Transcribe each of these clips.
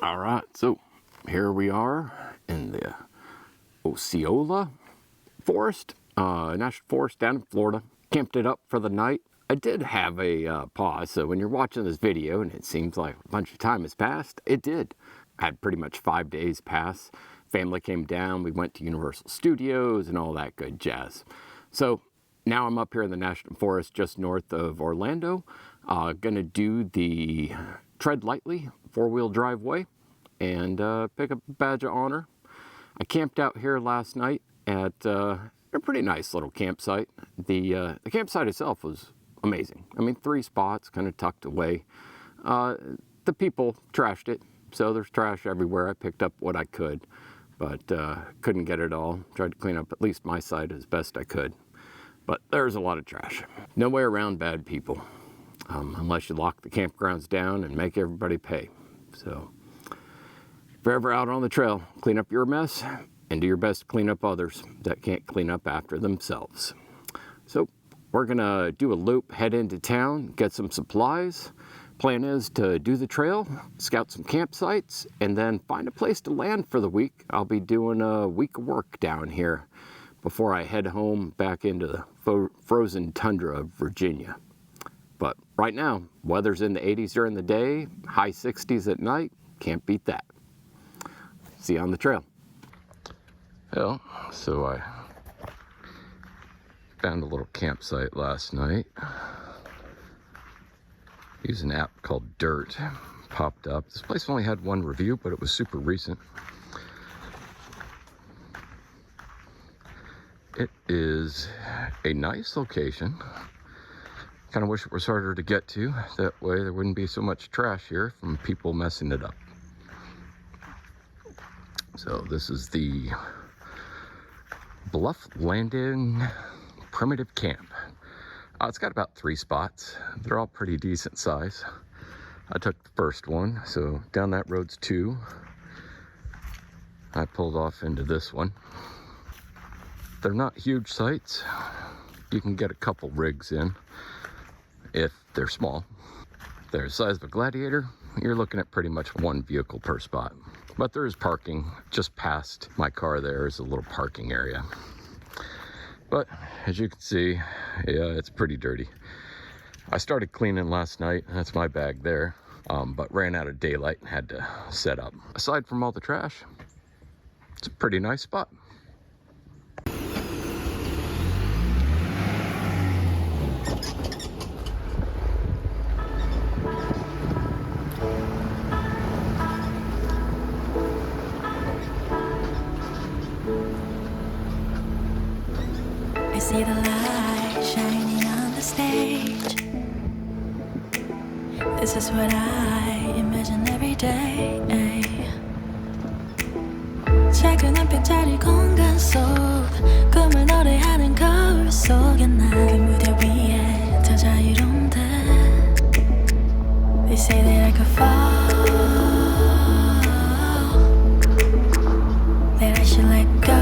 All right, so here we are in the Ocala Forest, National Forest down in Florida. Camped it up for the night. I did have a pause, so when you're watching this video and it seems like a bunch of time has passed, it did. I had pretty much 5 days pass. Family came down, we went to Universal Studios and all that good jazz. So now I'm up here in the National Forest just north of Orlando. Gonna do the Tread Lightly 4-wheel drive way and pick up a badge of honor. I camped out here last night at a pretty nice little campsite. The campsite itself was amazing. I mean, 3 spots kind of tucked away. The people trashed it, so there's trash everywhere. I picked up what I could, but couldn't get it all. Tried to clean up at least my side as best I could, but there's a lot of trash. No way around bad people, unless you lock the campgrounds down and make everybody pay. So if you're ever out on the trail, clean up your mess and do your best to clean up others that can't clean up after themselves. So we're gonna do a loop, head into town, get some supplies. Plan is to do the trail, scout some campsites, and then find a place to land for the week. I'll be doing a week of work down here before I head home back into the frozen tundra of Virginia. But right now, weather's in the 80s during the day, high 60s at night. Can't beat that. See you on the trail. Well, so I found a little campsite last night. Used an app called Dirt. Popped up. This place only had 1 review, but it was super recent. It is a nice location. Kind of wish it was harder to get to. That way there wouldn't be so much trash here from people messing it up. So this is the Bluff Landing Primitive Camp. It's got about 3 spots. They're all pretty decent size. I took the first one, so down that road's 2. I pulled off into this one. They're not huge sites. You can get a couple rigs in if they're small. If they're the size of a Gladiator, you're looking at pretty much 1 vehicle per spot. But there is parking. Just past my car there is a little parking area. But as you can see, yeah, it's pretty dirty. I started cleaning last night. That's my bag there. But ran out of daylight and had to set up. Aside from all the trash, it's a pretty nice spot. I see the light shining on the stage. This is what I imagine every day. 작은 한 뼘짜리 공간 속 꿈을 노래하는 거울 속에 난 그 무대 위에 더 자유로운 듯. They say that I could fall, that I should let go.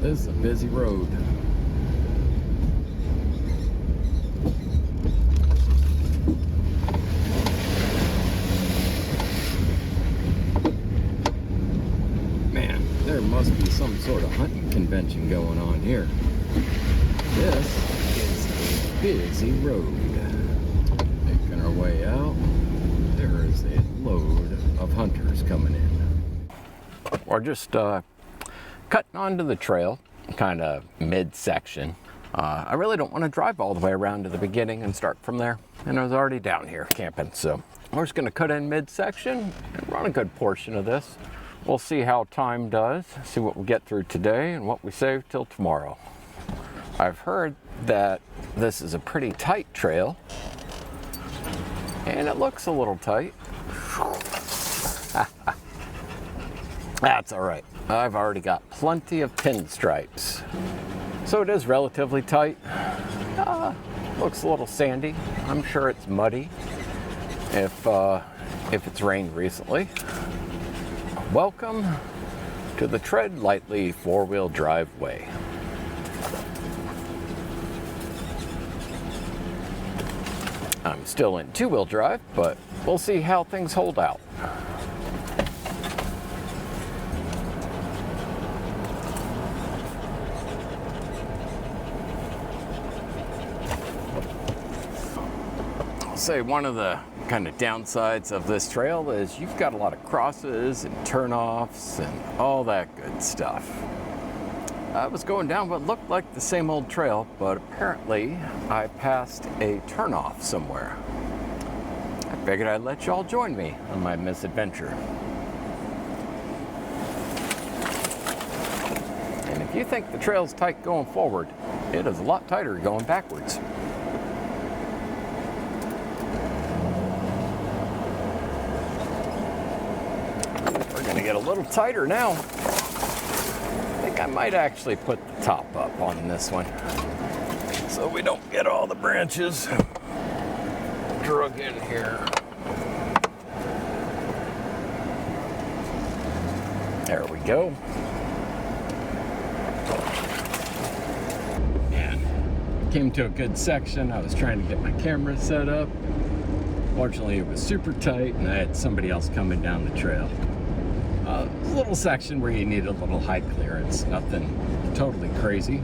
This is a busy road. Man, there must be some sort of hunting convention going on here. This is a busy road. Making our way out, there is a load of hunters coming in. We're just cutting onto the trail, kind of mid-section. I really don't want to drive all the way around to the beginning and start from there. And I was already down here camping, so we're just going to cut in mid-section and run a good portion of this. We'll see how time does, see what we get through today and what we save till tomorrow. I've heard that this is a pretty tight trail, and it looks a little tight. That's all right. I've already got plenty of pinstripes. So it is relatively tight. Looks a little sandy. I'm sure it's muddy if it's rained recently. Welcome to the Tread Lightly 4-wheel drive way. I'm still in two-wheel drive, but we'll see how things hold out. I'll say one of the kind of downsides of this trail is you've got a lot of crosses and turnoffs and all that good stuff. I was going down what looked like the same old trail, but apparently I passed a turnoff somewhere. I figured I'd let y'all join me on my misadventure. And if you think the trail's tight going forward, it is a lot tighter going backwards. We're gonna get a little tighter now. I think I might actually put the top up on this one so we don't get all the branches drug in here. There we go. And came to a good section. I was trying to get my camera set up. Fortunately, it was super tight and I had somebody else coming down the trail. A little section where you need a little high clearance, nothing totally crazy,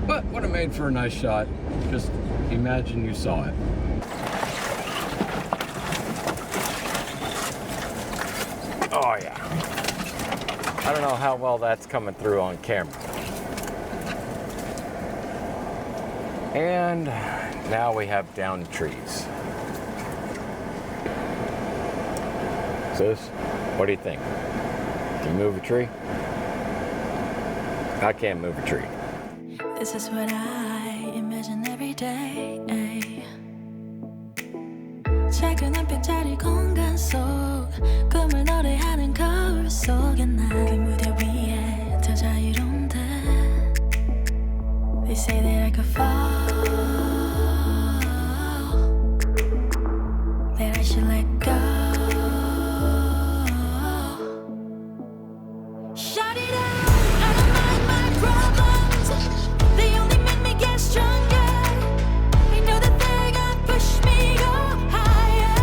but would have made for a nice shot. Just imagine you saw it. Oh yeah. I don't know how well that's coming through on camera. And now we have downed trees. Sis, what do you think? Can you move a tree? I can't move a tree. This is what I imagine every day. 작은 한 뼘짜리 공간 속 꿈을 노래하는 거울 속에 난 무대 위에 더 자유로운데 They say that I could fall, that I should let go. Shut it out, I don't mind my problems. They only make me get stronger. I know that they're gonna push me go higher.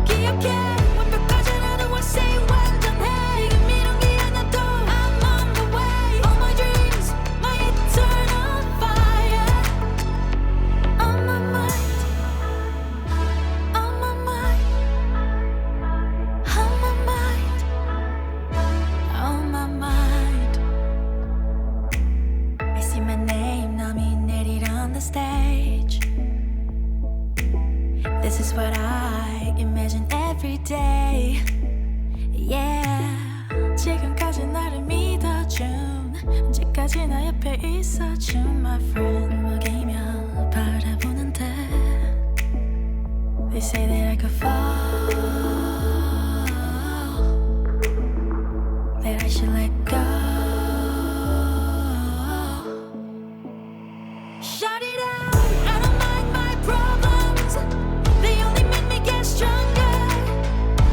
기억해, 완벽하진 않아, I say 완전해. 지금 이런 게 하나도 I'm on the way. All my dreams, my eternal fire. On my mind, on my mind, on my mind, on my mind. I see my name nominated on the stage. This is what I imagine every day. Yeah. 지금까지 나를 믿어준 언제까지 나 옆에 있어준 my friend. 먹이며 바라보는데 They say that I could fall, that I should let go. Shut it out, I don't mind my problems. They only make me get stronger.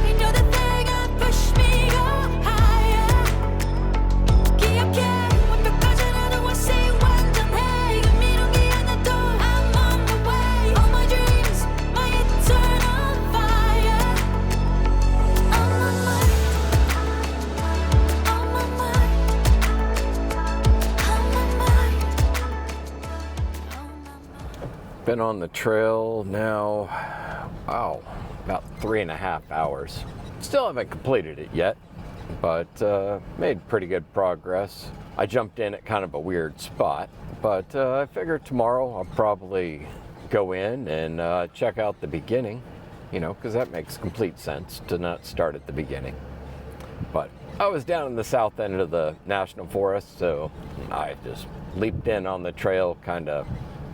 I know that they're gonna push me go higher. 기억해, 완벽하진 않아, I say 완전해. 지금 이런 게 하나도 I'm on the way. All my dreams, my eternal fire. On my mind, on my mind, on my mind, on my mind. Been on the trail now, wow, about 3.5 hours. Still haven't completed it yet, but made pretty good progress. I jumped in at kind of a weird spot, but I figure tomorrow I'll probably go in and check out the beginning, you know, because that makes complete sense to not start at the beginning. But I was down in the south end of the National Forest, so I just leaped in on the trail kind of,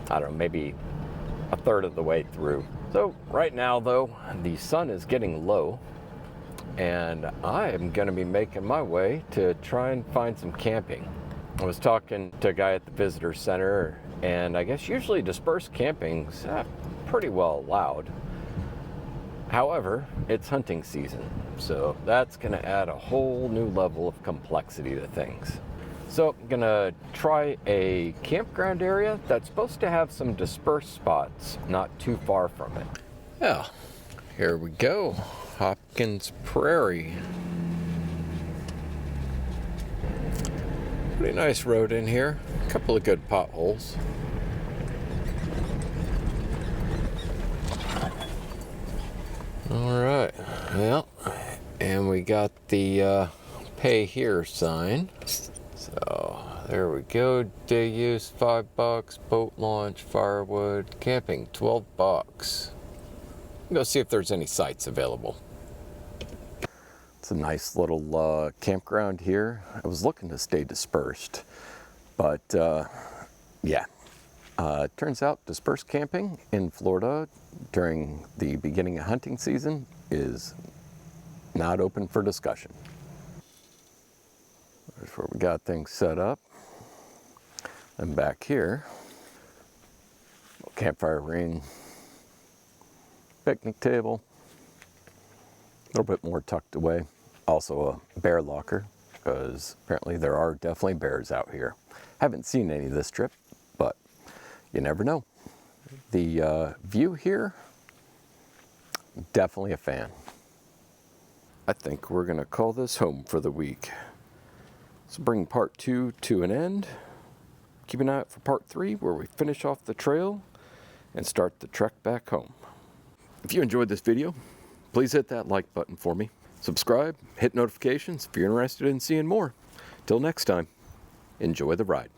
I don't know, maybe a third of the way through. So right now though, the sun is getting low and I am going to be making my way to try and find some camping. I was talking to a guy at the visitor center, and I guess usually dispersed camping's pretty well allowed. However, it's hunting season, so that's going to add a whole new level of complexity to things. So I'm gonna try a campground area that's supposed to have some dispersed spots not too far from it. Yeah, here we go. Hopkins Prairie. Pretty nice road in here. A couple of good potholes. All right, well, and we got the pay here sign. So there we go. Day use $5, boat launch, firewood, camping $12. Go see if there's any sites available. It's a nice little campground here. I was looking to stay dispersed, but yeah. Turns out dispersed camping in Florida during the beginning of hunting season is not open for discussion. There's where we got things set up. And back here, campfire ring, picnic table, a little bit more tucked away. Also a bear locker, because apparently there are definitely bears out here. Haven't seen any this trip, but you never know. The view here, definitely a fan. I think we're gonna call this home for the week. So bring part 2 to an end. Keep an eye out for part 3 where we finish off the trail and start the trek back home. If you enjoyed this video, please hit that like button for me. Subscribe, hit notifications if you're interested in seeing more. Till next time, enjoy the ride.